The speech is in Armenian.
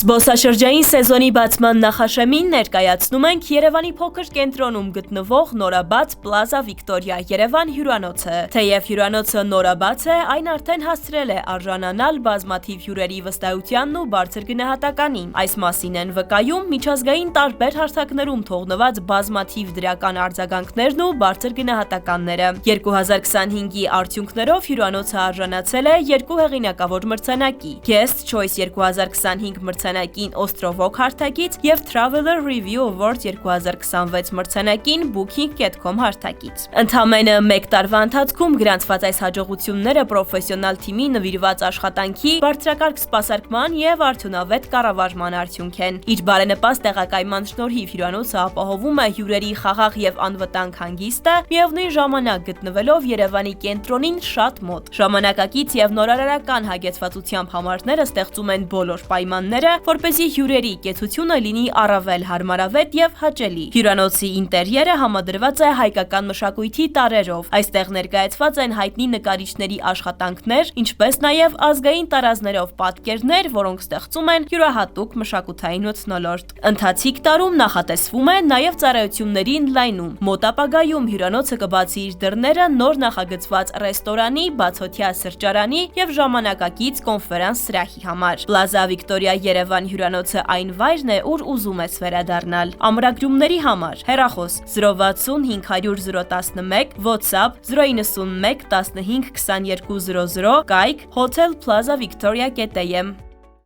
Զբոսաշրջային սեզոնի բացման նախաշեմին ներկայացնում ենք Երևանի փոքր կենտրոնում գտնվող նորաբաց Plaza Victoria Երևան հյուրանոցը։ Թեև հյուրանոցը նորաբաց է, այն արդեն հասցրել է արժանանալ բազմաթիվ հյուրերի վստահությանն ու բարձր գնահատականին։ Այս մասին են վկայում միջազգային տարբեր հարթակներում թողնված բազմաթիվ դրական արձագանքներն ու բարձր գնահատականները։ 2025-ի արդյունքներով հյուրանոցը արժանացել է երկու հեղինակավոր մրցանակի՝ Guest Choice 2025 մրցանակին Ostrovok հարթակից և Traveler Review Award 2026 մրցանակին Booking.com հարթակից։ Ընդամենը մեկ տարվա ընթացքում գրանցված այս հաջողությունները պրոֆեսիոնալ թիմի նվիրված աշխատանքի, բարձրակարգ սպասարկման և արդյունավետ կառավարման արդյունք են։ Իր բարենպաստ տեղակայման շնորհիվ հյուրանոցը ապահովում է հյուրերի խաղաղ և անվտանգ հանգիստը, միևնույն ժամանակ գտնվելով Երևանի կենտրոնին շատ մոտ։ Ժամանակակից և նորարարական հագեցվածությամբ համարները ստեղծում են բոլոր պայմանները, որպեսզի հյուրերի կեցությունը լինի առավել հարմարավետ և հաճելի։ Հյուրանոցի ինտերիերը համադրված է հայկական մշակույթի տարրերով։ Այստեղ ներկայացված են հայտնի նկարիչների աշխատանքներ, ինչպես նաև ազգային տարազներով պատկերներ, որոնք ստեղծում են յուրահատուկ մշակութային մթնոլորտ։ Ընթացիկ տարում նախատեսվում է նաև ծառայությունների ընդլայնում։ Մոտ ապագայում հյուրանոցը կբացի իր դռները նոր նախագծված ռեստորանի, բացօթյա սրճարանի և ժամանակակից կոնֆերանս սրահի համար։ Plaza Victoria Երևան հյուրանոցը այն վայրն է, ուր ուզում ես վերադառնալ։ Ամրագրումների համար հեռախոս 060 500 011, WhatsApp 091 15 22 00, կայք hotelplazavictoria.am